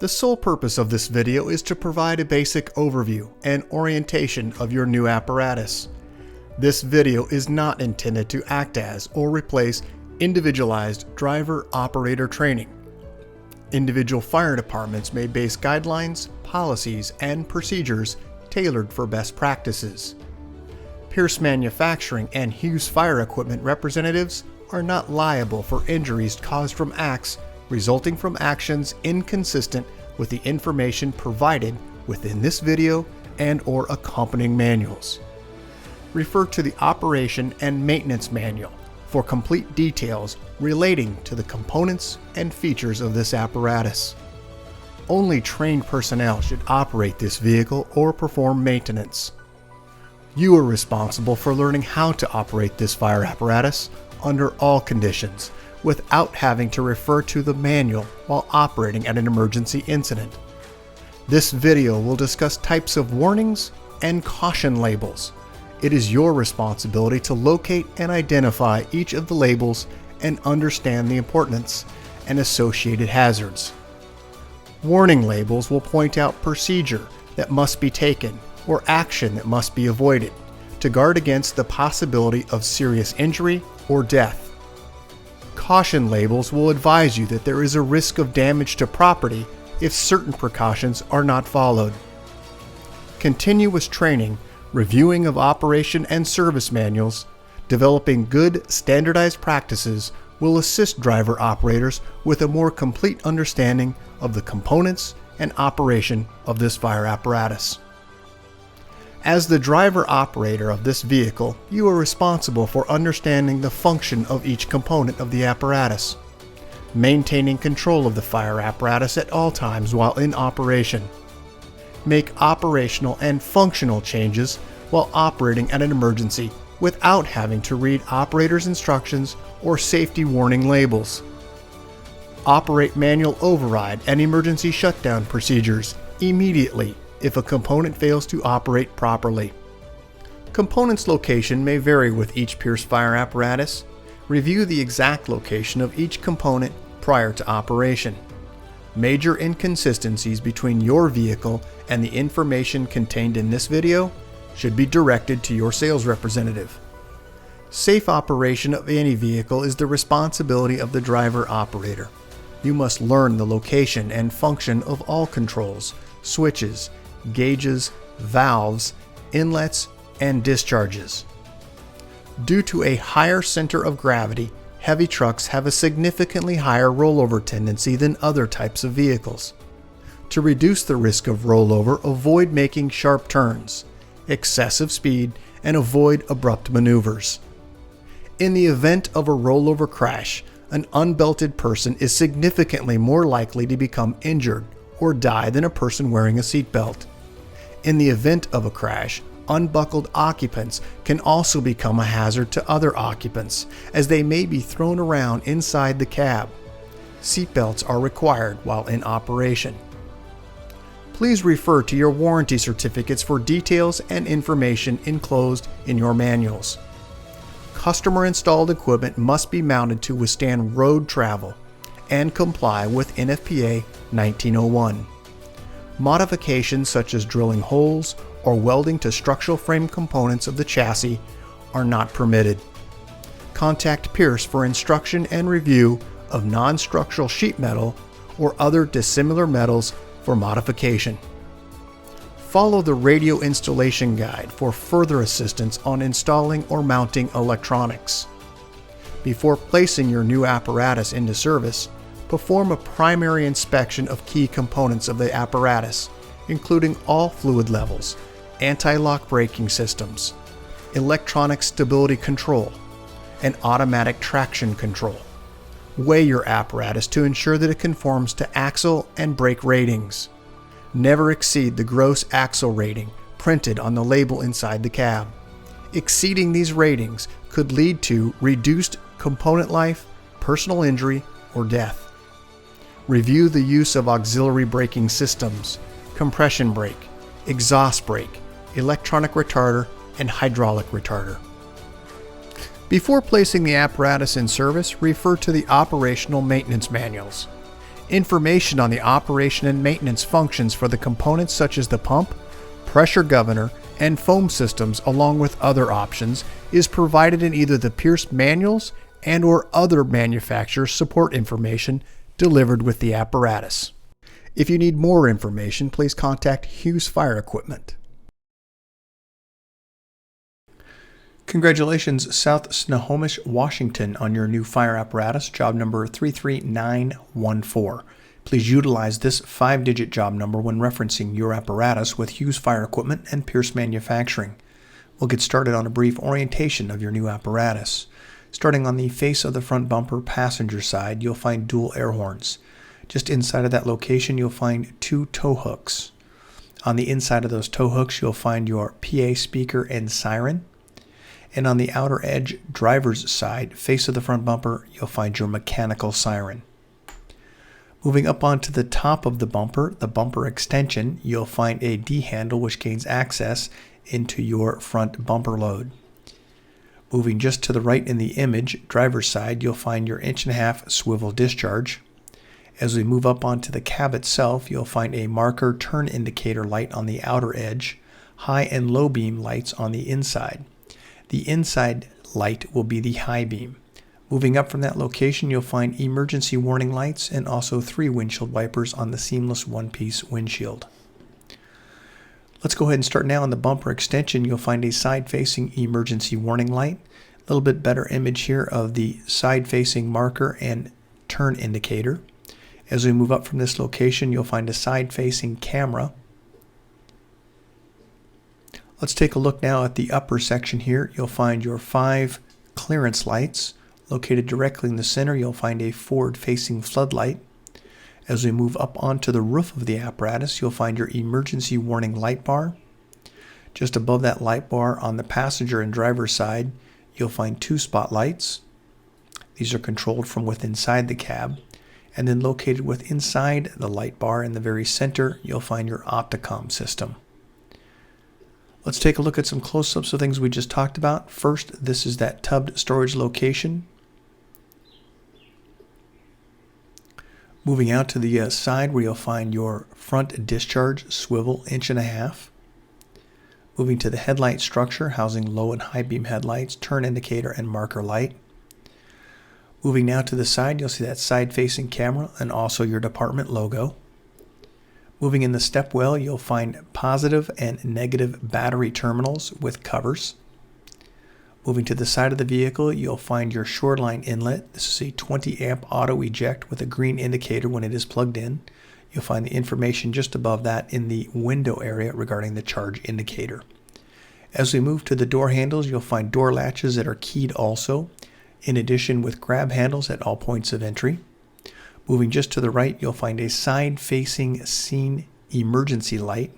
The sole purpose of this video is to provide a basic overview and orientation of your new apparatus. This video is not intended to act as or replace individualized driver-operator training. Individual fire departments may base guidelines, policies, and procedures tailored for best practices. Pierce Manufacturing and Hughes Fire Equipment representatives are not liable for injuries caused from acts resulting from actions inconsistent with the information provided within this video and/or accompanying manuals. Refer to the Operation and Maintenance Manual for complete details relating to the components and features of this apparatus. Only trained personnel should operate this vehicle or perform maintenance. You are responsible for learning how to operate this fire apparatus under all conditions without having to refer to the manual while operating at an emergency incident. This video will discuss types of warnings and caution labels. It is your responsibility to locate and identify each of the labels and understand the importance and associated hazards. Warning labels will point out procedure that must be taken or action that must be avoided to guard against the possibility of serious injury or death. Caution labels will advise you that there is a risk of damage to property if certain precautions are not followed. Continuous training, reviewing of operation and service manuals, developing good standardized practices will assist driver operators with a more complete understanding of the components and operation of this fire apparatus. As the driver operator of this vehicle, you are responsible for understanding the function of each component of the apparatus, maintaining control of the fire apparatus at all times while in operation. Make operational and functional changes while operating at an emergency without having to read operator's instructions or safety warning labels. Operate manual override and emergency shutdown procedures immediately if a component fails to operate properly. Components location may vary with each Pierce fire apparatus. Review the exact location of each component prior to operation. Major inconsistencies between your vehicle and the information contained in this video should be directed to your sales representative. Safe operation of any vehicle is the responsibility of the driver operator. You must learn the location and function of all controls, switches, gauges, valves, inlets, and discharges. Due to a higher center of gravity, heavy trucks have a significantly higher rollover tendency than other types of vehicles. To reduce the risk of rollover, avoid making sharp turns, excessive speed, and avoid abrupt maneuvers. In the event of a rollover crash, an unbelted person is significantly more likely to become injured or die than a person wearing a seatbelt. In the event of a crash, unbuckled occupants can also become a hazard to other occupants, as they may be thrown around inside the cab. Seatbelts are required while in operation. Please refer to your warranty certificates for details and information enclosed in your manuals. Customer-installed equipment must be mounted to withstand road travel and comply with NFPA 1901. Modifications such as drilling holes or welding to structural frame components of the chassis are not permitted. Contact Pierce for instruction and review of non-structural sheet metal or other dissimilar metals for modification. Follow the radio installation guide for further assistance on installing or mounting electronics. Before placing your new apparatus into service, perform a primary inspection of key components of the apparatus, including all fluid levels, anti-lock braking systems, electronic stability control, and automatic traction control. Weigh your apparatus to ensure that it conforms to axle and brake ratings. Never exceed the gross axle rating printed on the label inside the cab. Exceeding these ratings could lead to reduced component life, personal injury, or death. Review the use of auxiliary braking systems, compression brake, exhaust brake, electronic retarder, and hydraulic retarder. Before placing the apparatus in service, refer to the operational maintenance manuals. Information on the operation and maintenance functions for the components such as the pump, pressure governor, and foam systems, along with other options, is provided in either the Pierce manuals and/or other manufacturer support information delivered with the apparatus. If you need more information, please contact Hughes Fire Equipment. Congratulations, South Snohomish, Washington, on your new fire apparatus, job number 33914. Please utilize this 5-digit job number when referencing your apparatus with Hughes Fire Equipment and Pierce Manufacturing. We'll get started on a brief orientation of your new apparatus. Starting on the face of the front bumper passenger side, you'll find dual air horns. Just inside of that location, you'll find 2 tow hooks. On the inside of those tow hooks, you'll find your PA speaker and siren. And on the outer edge, driver's side, face of the front bumper, you'll find your mechanical siren. Moving up onto the top of the bumper extension, you'll find a D handle which gains access into your front bumper load. Moving just to the right in the image, driver's side, you'll find your 1.5-inch swivel discharge. As we move up onto the cab itself, you'll find a marker turn indicator light on the outer edge, high and low beam lights on the inside. The inside light will be the high beam. Moving up from that location, you'll find emergency warning lights and also 3 windshield wipers on the seamless one-piece windshield. Let's go ahead and start now on the bumper extension. You'll find a side-facing emergency warning light. A little bit better image here of the side-facing marker and turn indicator. As we move up from this location, you'll find a side-facing camera. Let's take a look now at the upper section here. You'll find your 5 clearance lights. Located directly in the center, you'll find a forward-facing floodlight. As we move up onto the roof of the apparatus, you'll find your emergency warning light bar. Just above that light bar on the passenger and driver's side, you'll find 2 spotlights. These are controlled from within inside the cab. And then located within inside the light bar in the very center, you'll find your Opticom system. Let's take a look at some close-ups of things we just talked about. First, this is that tubbed storage location. Moving out to the side where you'll find your front discharge swivel 1.5 inches. Moving to the headlight structure housing low and high beam headlights, turn indicator and marker light. Moving now to the side, you'll see that side-facing camera and also your department logo. Moving in the step well, you'll find positive and negative battery terminals with covers. Moving to the side of the vehicle, you'll find your shoreline inlet. This is a 20 amp auto eject with a green indicator when it is plugged in. You'll find the information just above that in the window area regarding the charge indicator. As we move to the door handles, you'll find door latches that are keyed also, in addition with grab handles at all points of entry. Moving just to the right, you'll find a side-facing scene emergency light.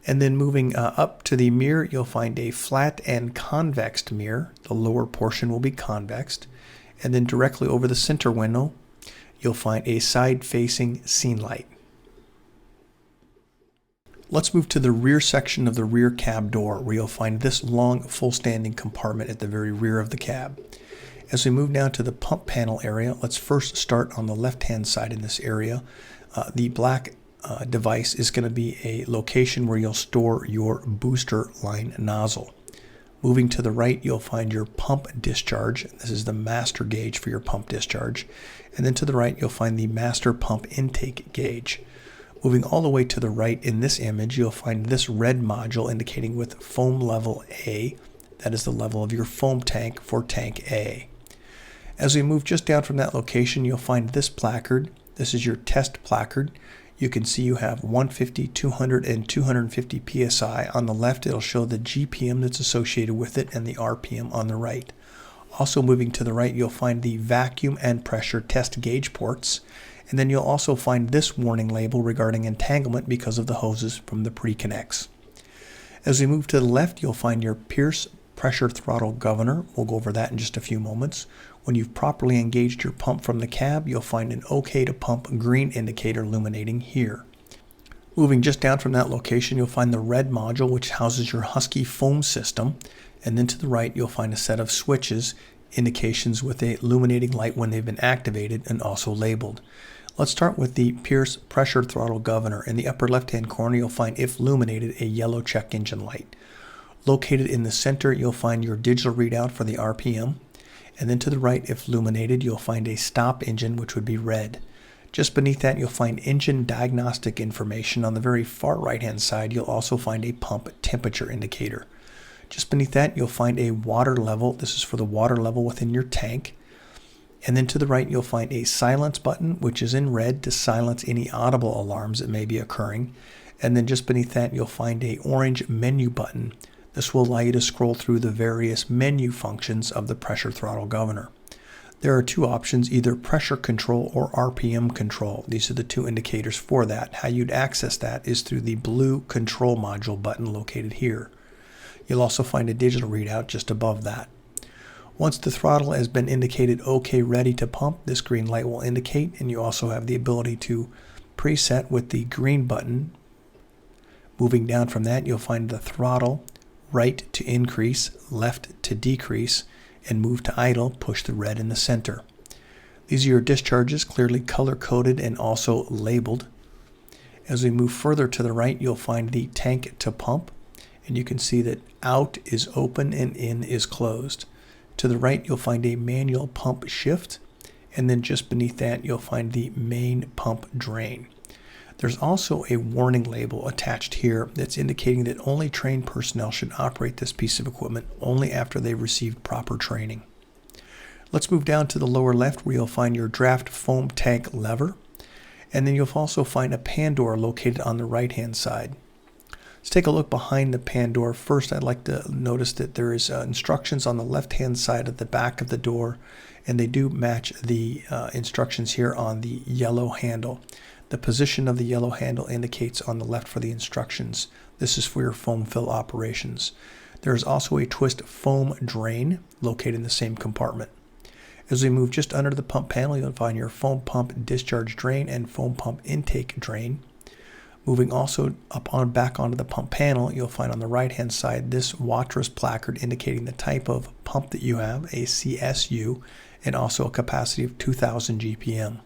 And then moving up to the mirror, you'll find a flat and convexed mirror. The lower portion will be convexed. And then directly over the center window, you'll find a side-facing scene light. Let's move to the rear section of the rear cab door, where you'll find this long, full-standing compartment at the very rear of the cab. As we move now to the pump panel area, let's first start on the left-hand side in this area. The black device is going to be a location where you'll store your booster line nozzle. Moving to the right, you'll find your pump discharge. This is the master gauge for your pump discharge. And then to the right, you'll find the master pump intake gauge. Moving all the way to the right in this image, you'll find this red module indicating with foam level A. That is the level of your foam tank for tank A. As we move just down from that location, you'll find this placard. This is your test placard. You can see you have 150, 200, and 250 psi. On the left, it'll show the GPM that's associated with it and the RPM on the right. Also moving to the right, you'll find the vacuum and pressure test gauge ports. And then you'll also find this warning label regarding entanglement because of the hoses from the pre-connects. As we move to the left, you'll find your Pierce pressure throttle governor. We'll go over that in just a few moments. When you've properly engaged your pump from the cab, you'll find an OK to pump green indicator illuminating here. Moving just down from that location, you'll find the red module, which houses your Husky foam system. And then to the right, you'll find a set of switches indications with a illuminating light when they've been activated and also labeled. Let's start with the Pierce pressure throttle governor. In the upper left-hand corner, you'll find if illuminated, a yellow check engine light. Located in the center, you'll find your digital readout for the RPM. And then to the right, if illuminated, you'll find a stop engine, which would be red. Just beneath that, you'll find engine diagnostic information. On the very far right-hand side, you'll also find a pump temperature indicator. Just beneath that, you'll find a water level. This is for the water level within your tank. And then to the right, you'll find a silence button, which is in red to silence any audible alarms that may be occurring. And then just beneath that, you'll find a orange menu button. This will allow you to scroll through the various menu functions of the pressure throttle governor. There are two options, either pressure control or RPM control. These are the two indicators for that. How you'd access that is through the blue control module button located here. You'll also find a digital readout just above that. Once the throttle has been indicated OK, ready to pump, this green light will indicate, and you also have the ability to preset with the green button. Moving down from that, you'll find the throttle, right to increase, left to decrease, and move to idle, push the red in the center. These are your discharges, clearly color-coded and also labeled. As we move further to the right, you'll find the tank to pump, and you can see that out is open and in is closed. To the right, you'll find a manual pump shift, and then just beneath that, you'll find the main pump drain. There's also a warning label attached here that's indicating that only trained personnel should operate this piece of equipment only after they've received proper training. Let's move down to the lower left where you'll find your draft foam tank lever, and then you'll also find a pan door located on the right-hand side. Let's take a look behind the pan door. First, I'd like to notice that there is instructions on the left-hand side of the back of the door, and they do match the instructions here on the yellow handle. The position of the yellow handle indicates on the left for the instructions. This is for your foam fill operations. There is also a twist foam drain located in the same compartment. As we move just under the pump panel, you'll find your foam pump discharge drain and foam pump intake drain. Moving also back onto the pump panel, you'll find on the right-hand side this Watrous placard indicating the type of pump that you have, a CSU, and also a capacity of 2,000 GPM.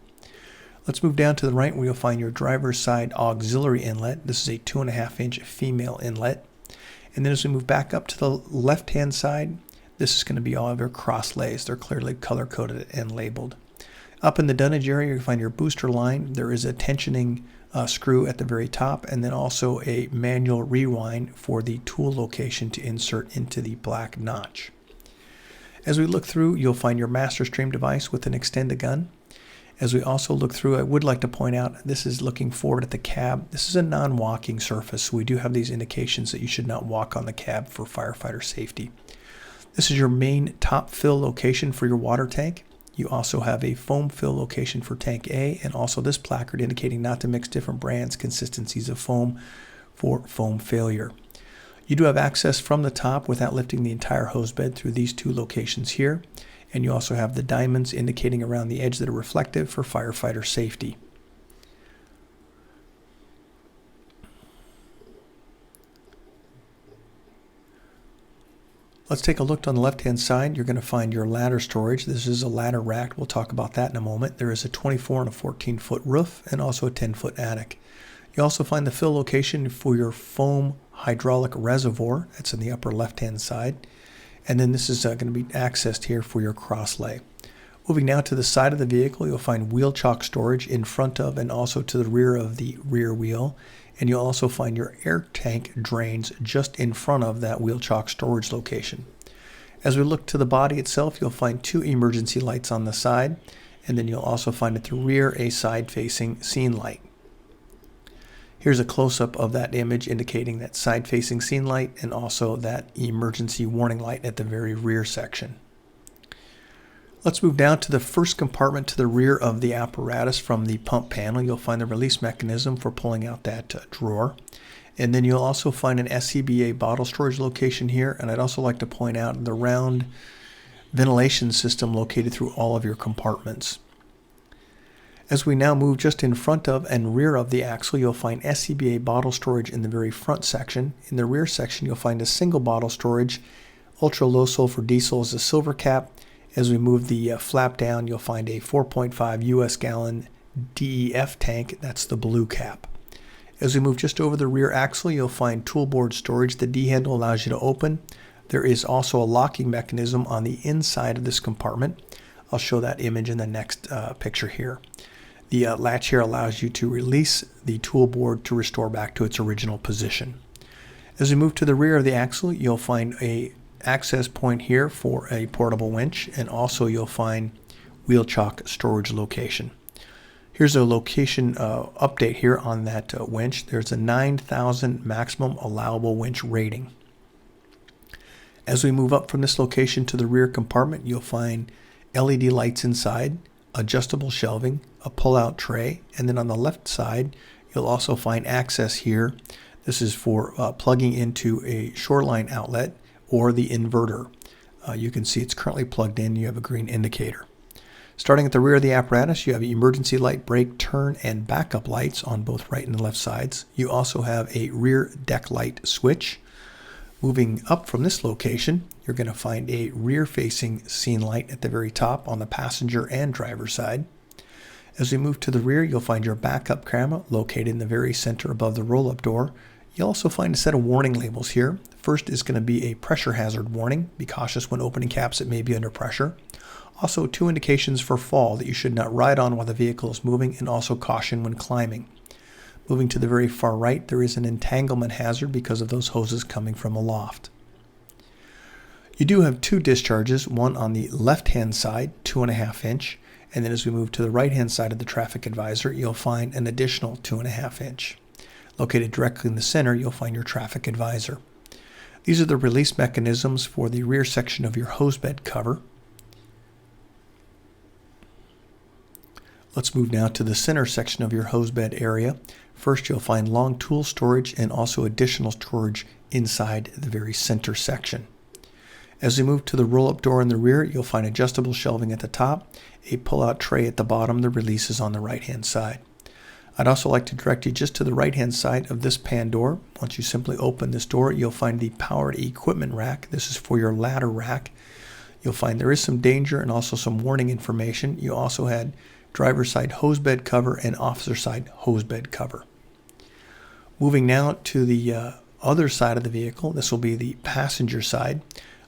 Let's move down to the right where you'll find your driver's side auxiliary inlet. This is a 2.5-inch female inlet. And then as we move back up to the left-hand side, this is going to be all of your cross lays. They're clearly color-coded and labeled. Up in the dunnage area, you'll find your booster line. There is a tensioning screw at the very top, and then also a manual rewind for the tool location to insert into the black notch. As we look through, you'll find your master stream device with an extended gun. As we also look through, I would like to point out, this is looking forward at the cab. This is a non-walking surface, so we do have these indications that you should not walk on the cab for firefighter safety. This is your main top fill location for your water tank. You also have a foam fill location for tank A, and also this placard indicating not to mix different brands, consistencies of foam for foam failure. You do have access from the top without lifting the entire hose bed through these two locations here, and you also have the diamonds indicating around the edge that are reflective for firefighter safety. Let's take a look on the left-hand side. You're going to find your ladder storage. This is a ladder rack. We'll talk about that in a moment. There is a 24 and a 14-foot roof and also a 10-foot attic. You also find the fill location for your foam hydraulic reservoir. That's in the upper left-hand side. And then this is going to be accessed here for your cross lay. Moving now to the side of the vehicle, you'll find wheel chock storage in front of and also to the rear of the rear wheel. And you'll also find your air tank drains just in front of that wheel chock storage location. As we look to the body itself, you'll find two emergency lights on the side, and then you'll also find at the rear a side-facing scene light. Here's a close-up of that image indicating that side-facing scene light and also that emergency warning light at the very rear section. Let's move down to the first compartment to the rear of the apparatus from the pump panel. You'll find the release mechanism for pulling out that drawer. And then you'll also find an SCBA bottle storage location here. And I'd also like to point out the round ventilation system located through all of your compartments. As we now move just in front of and rear of the axle, you'll find SCBA bottle storage in the very front section. In the rear section, you'll find a single bottle storage. Ultra low sulfur diesel is a silver cap. As we move the flap down, you'll find a 4.5 US gallon DEF tank. That's the blue cap. As we move just over the rear axle, you'll find toolboard storage. The D handle allows you to open. There is also a locking mechanism on the inside of this compartment. I'll show that image in the next picture here. The latch here allows you to release the toolboard to restore back to its original position. As we move to the rear of the axle, you'll find a access point here for a portable winch, and also you'll find wheel chock storage location. Here's a location update here on that winch. There's a 9,000 maximum allowable winch rating. As we move up from this location to the rear compartment, you'll find LED lights inside, adjustable shelving, a pull-out tray, and then on the left side, you'll also find access here. This is for plugging into a shoreline outlet or the inverter. You can see it's currently plugged in. You have a green indicator. Starting at the rear of the apparatus, you have emergency light, brake, turn, and backup lights on both right and left sides. You also have a rear deck light switch. Moving up from this location, you're going to find a rear-facing scene light at the very top on the passenger and driver side. As we move to the rear, you'll find your backup camera located in the very center above the roll-up door. You'll also find a set of warning labels here. First is going to be a pressure hazard warning. Be cautious when opening caps, it may be under pressure. Also, 2 indications for fall, that you should not ride on while the vehicle is moving, and also caution when climbing. Moving to the very far right, there is an entanglement hazard because of those hoses coming from aloft. You do have 2 discharges, one on the left-hand side, 2.5 inch, and then as we move to the right-hand side of the traffic advisor, you'll find an additional 2.5 inch. Located directly in the center, you'll find your traffic advisor. These are the release mechanisms for the rear section of your hose bed cover. Let's move now to the center section of your hose bed area. First, you'll find long tool storage and also additional storage inside the very center section. As we move to the roll-up door in the rear, you'll find adjustable shelving at the top, a pull-out tray at the bottom. The release is on the right-hand side. I'd also like to direct you just to the right-hand side of this pan door. Once you simply open this door, you'll find the powered equipment rack. This is for your ladder rack. You'll find there is some danger and also some warning information. You also had driver's side hose bed cover and officer side hose bed cover. Moving now to the other side of the vehicle, this will be the passenger side.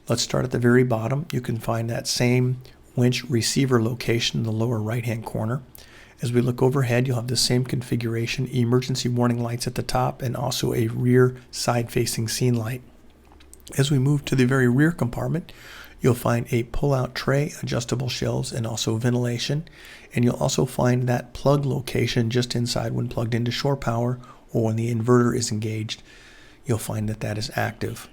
Let's start at the very bottom. You can find that same winch receiver location in the lower right-hand corner. As we look overhead, you'll have the same configuration, emergency warning lights at the top and also a rear side-facing scene light. As we move to the very rear compartment, you'll find a pull-out tray, adjustable shelves, and also ventilation. And you'll also find that plug location just inside when plugged into shore power or when the inverter is engaged. You'll find that that is active.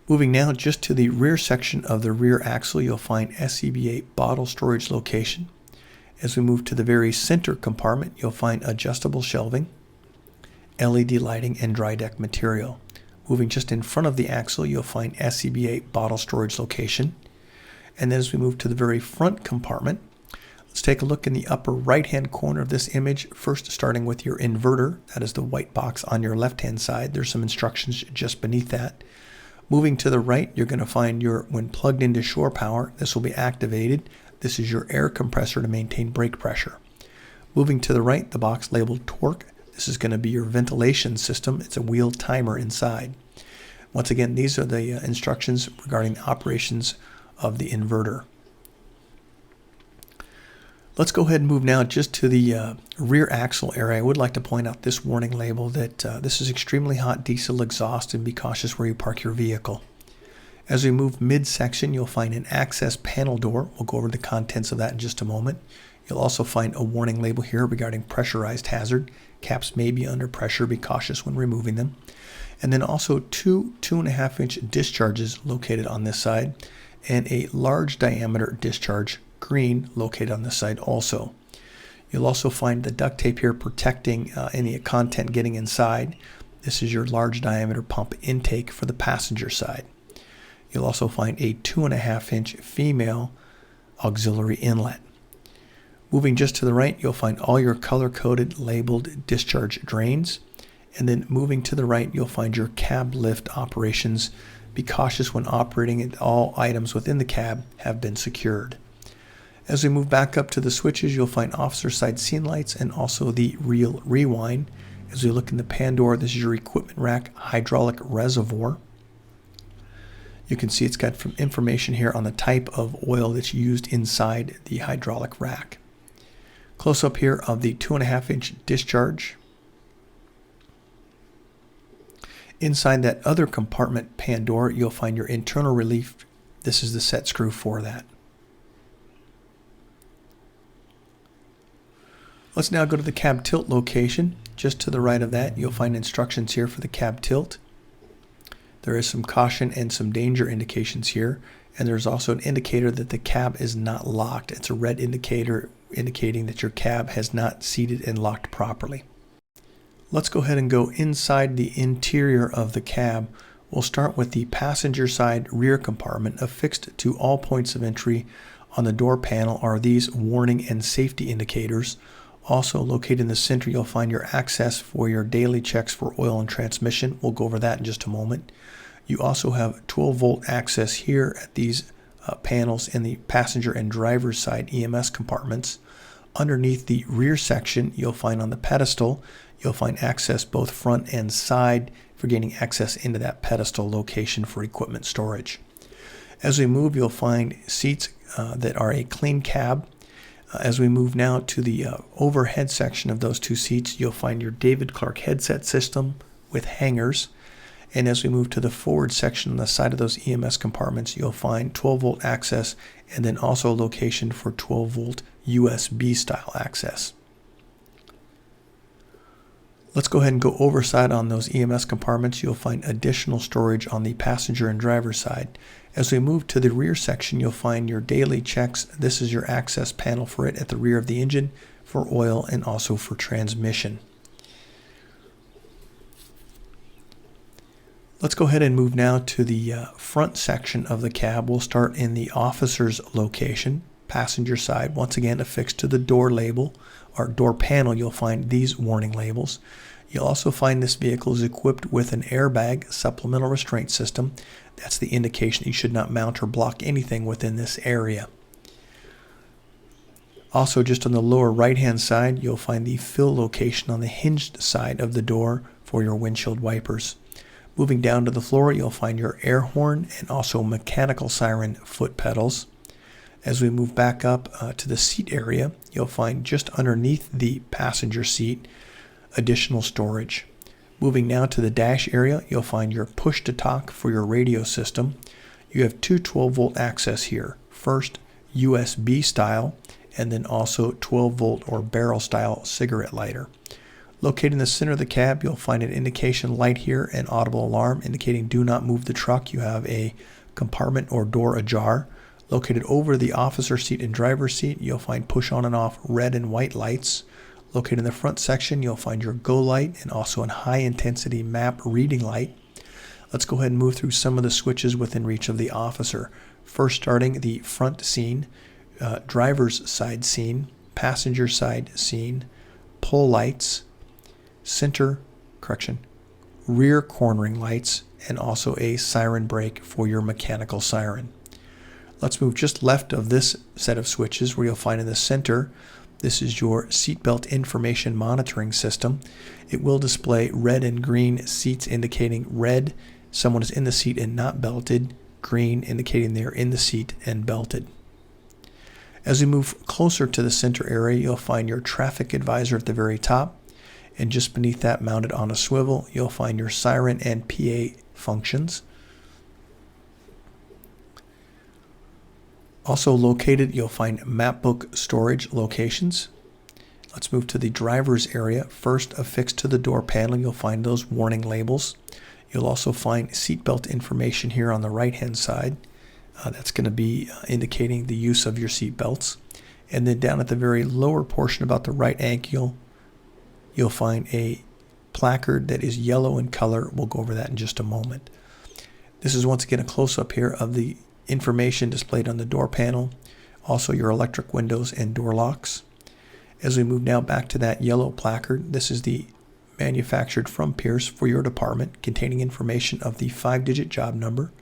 Moving now just to the rear section of the rear axle, you'll find SCBA bottle storage location. As we move to the very center compartment, you'll find adjustable shelving, LED lighting, and dry deck material. Moving just in front of the axle, you'll find SCBA bottle storage location. And then as we move to the very front compartment, let's take a look in the upper right-hand corner of this image, first starting with your inverter. That is the white box on your left-hand side. There's some instructions just beneath that. Moving to the right, you're going to find when plugged into shore power, this will be activated. This is your air compressor to maintain brake pressure. Moving to the right, the box labeled torque. This is going to be your ventilation system. It's a wheel timer inside. Once again, these are the instructions regarding the operations of the inverter. Let's go ahead and move now just to the rear axle area. I would like to point out this warning label that this is extremely hot diesel exhaust, and be cautious where you park your vehicle. As we move midsection, you'll find an access panel door. We'll go over the contents of that in just a moment. You'll also find a warning label here regarding pressurized hazard. Caps may be under pressure. Be cautious when removing them. And then also 2.5 inch discharges located on this side, and a large diameter discharge, green, located on this side also. You'll also find the duct tape here protecting any content getting inside. This is your large diameter pump intake for the passenger side. You'll also find a 2.5 inch female auxiliary inlet. Moving just to the right, you'll find all your color-coded labeled discharge drains. And then moving to the right, you'll find your cab lift operations Be cautious when operating, and all items within the cab have been secured. As we move back up to the switches, you'll find officer side scene lights and also the real rewind. As we look in the pan door, this is your equipment rack hydraulic reservoir. You can see it's got some information here on the type of oil that's used inside the hydraulic rack. Close up here of the 2.5-inch discharge. Inside that other compartment pan door, you'll find your internal relief. This is the set screw for that. Let's now go to the cab tilt location. Just to the right of that, you'll find instructions here for the cab tilt. There is some caution and some danger indications here, and there's also an indicator that the cab is not locked. It's a red indicator indicating that your cab has not seated and locked properly. Let's go ahead and go inside the interior of the cab. We'll start with the passenger side rear compartment. Affixed to all points of entry on the door panel are these warning and safety indicators. Also located in the center, you'll find your access for your daily checks for oil and transmission. We'll go over that in just a moment. You also have 12-volt access here at these panels in the passenger and driver's side EMS compartments. Underneath the rear section, you'll find on the pedestal, you'll find access both front and side for gaining access into that pedestal location for equipment storage. As we move, you'll find seats that are a clean cab. As we move now to the overhead section of those two seats, you'll find your David Clark headset system with hangers. And as we move to the forward section on the side of those EMS compartments, you'll find 12-volt access and then also a location for 12-volt USB style access. Let's go ahead and go overside on those EMS compartments. You'll find additional storage on the passenger and driver side. As we move to the rear section, you'll find your daily checks. This is your access panel for it at the rear of the engine for oil and also for transmission. Let's go ahead and move now to the front section of the cab. We'll start in the officer's location, passenger side. Once again, affixed to the door label or door panel, you'll find these warning labels. You'll also find this vehicle is equipped with an airbag supplemental restraint system. That's the indication you should not mount or block anything within this area. Also, just on the lower right-hand side, you'll find the fill location on the hinged side of the door for your windshield wipers. Moving down to the floor, you'll find your air horn and also mechanical siren foot pedals. As we move back up to the seat area, you'll find just underneath the passenger seat additional storage. Moving now to the dash area, you'll find your push-to-talk for your radio system. You have two 12-volt access here. First, USB style, and then also 12-volt or barrel style cigarette lighter. Located in the center of the cab, you'll find an indication light here, an audible alarm indicating do not move the truck. You have a compartment or door ajar. Located over the officer seat and driver's seat, you'll find push on and off red and white lights. Located in the front section, you'll find your go light and also a high intensity map reading light. Let's go ahead and move through some of the switches within reach of the officer. First, starting the front scene, driver's side scene, passenger side scene, pull lights, rear cornering lights, and also a siren brake for your mechanical siren. Let's move just left of this set of switches where you'll find in the center, this is your seatbelt information monitoring system. It will display red and green seats indicating red, someone is in the seat and not belted, green indicating they're in the seat and belted. As we move closer to the center area, you'll find your traffic advisor at the very top. And just beneath that, mounted on a swivel, you'll find your siren and PA functions. Also located, you'll find mapbook storage locations. Let's move to the driver's area. First, affixed to the door panel, you'll find those warning labels. You'll also find seatbelt information here on the right-hand side. That's going to be indicating the use of your seatbelts. And then down at the very lower portion, about the right ankle, you'll find a placard that is yellow in color. We'll go over that in just a moment. This is once again a close-up here of the information displayed on the door panel, also your electric windows and door locks. As we move now back to that yellow placard, this is the manufactured from Pierce for your department, containing information of the 5-digit job number,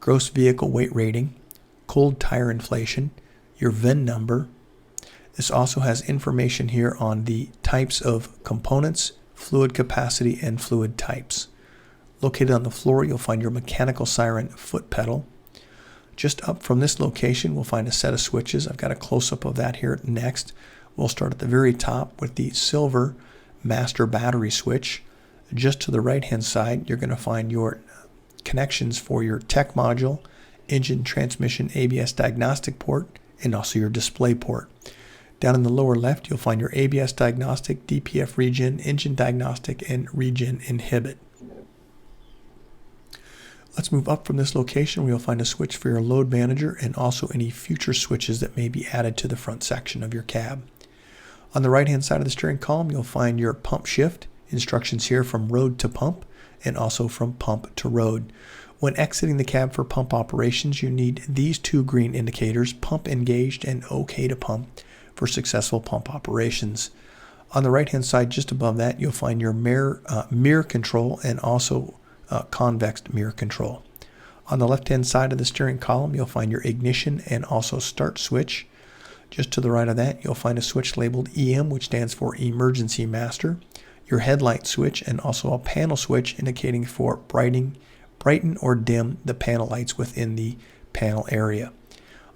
gross vehicle weight rating, cold tire inflation, your VIN number. This also has information here on the types of components, fluid capacity, and fluid types. Located on the floor, you'll find your mechanical siren foot pedal. Just up from this location, we'll find a set of switches. I've got a close-up of that here next. We'll start at the very top with the silver master battery switch. Just to the right-hand side, you're going to find your connections for your tech module, engine, transmission, ABS diagnostic port, and also your display port. Down in the lower left, you'll find your ABS diagnostic, DPF regen, engine diagnostic, and regen inhibit. Let's move up from this location where you'll find a switch for your load manager and also any future switches that may be added to the front section of your cab. On the right-hand side of the steering column, you'll find your pump shift, instructions here from road to pump, and also from pump to road. When exiting the cab for pump operations, you need these two green indicators, pump engaged and OK to pump, for successful pump operations. On the right-hand side, just above that, you'll find your mirror control and also convex mirror control. On the left-hand side of the steering column, you'll find your ignition and also start switch. Just to the right of that, you'll find a switch labeled EM, which stands for Emergency Master, your headlight switch, and also a panel switch indicating for brighten or dim the panel lights within the panel area.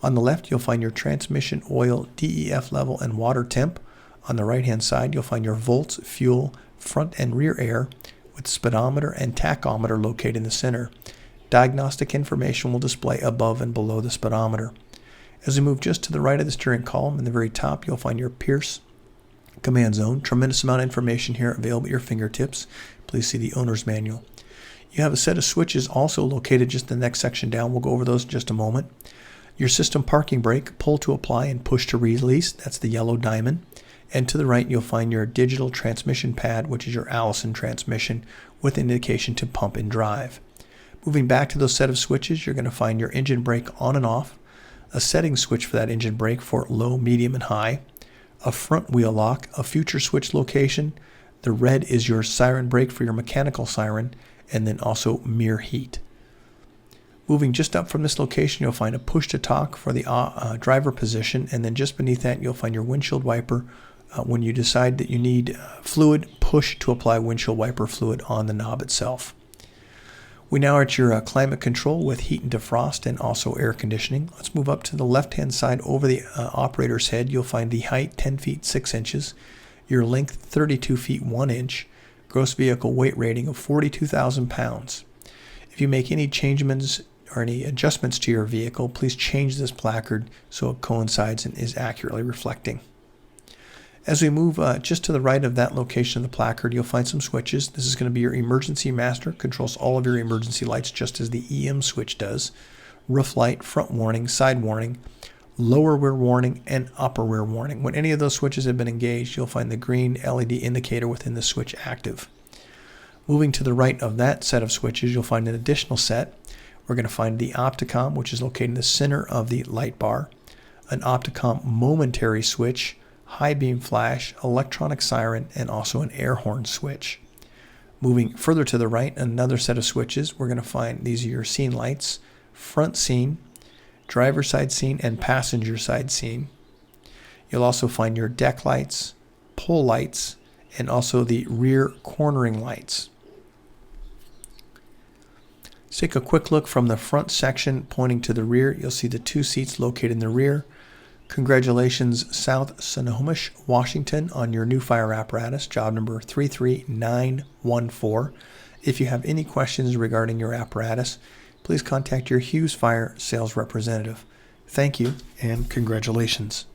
On the left, you'll find your transmission oil, DEF level, and water temp. On the right-hand side, you'll find your volts, fuel, front and rear air, with speedometer and tachometer located in the center. Diagnostic information will display above and below the speedometer. As we move just to the right of the steering column, in the very top, you'll find your Pierce command zone. Tremendous amount of information here available at your fingertips. Please see the owner's manual. You have a set of switches also located just in the next section down. We'll go over those in just a moment. Your system parking brake, pull to apply and push to release. That's the yellow diamond. And to the right, you'll find your digital transmission pad, which is your Allison transmission, with indication to pump and drive. Moving back to those set of switches, you're going to find your engine brake on and off, a setting switch for that engine brake for low, medium, and high, a front wheel lock, a future switch location. The red is your siren brake for your mechanical siren, and then also mirror heat. Moving just up from this location, you'll find a push to talk for the driver position, and then just beneath that, you'll find your windshield wiper. When you decide that you need fluid, push to apply windshield wiper fluid on the knob itself. We now are at your climate control with heat and defrost and also air conditioning. Let's move up to the left-hand side over the operator's head. You'll find the height 10 feet 6 inches, your length 32 feet 1 inch, gross vehicle weight rating of 42,000 pounds. If you make any changements or any adjustments to your vehicle, please change this placard so it coincides and is accurately reflecting. As we move just to the right of that location of the placard, you'll find some switches. This is going to be your emergency master, controls all of your emergency lights just as the EM switch does. Roof light, front warning, side warning, lower rear warning, and upper rear warning. When any of those switches have been engaged, you'll find the green LED indicator within the switch active. Moving to the right of that set of switches, you'll find an additional set. We're going to find the Opticom, which is located in the center of the light bar, an Opticom momentary switch, high beam flash, electronic siren, and also an air horn switch. Moving further to the right, another set of switches. We're going to find these are your scene lights, front scene, driver side scene, and passenger side scene. You'll also find your deck lights, pole lights, and also the rear cornering lights. Let's take a quick look from the front section pointing to the rear. You'll see the two seats located in the rear. Congratulations, South Snohomish, Washington, on your new fire apparatus, job number 33914. If you have any questions regarding your apparatus, please contact your Hughes Fire sales representative. Thank you and congratulations.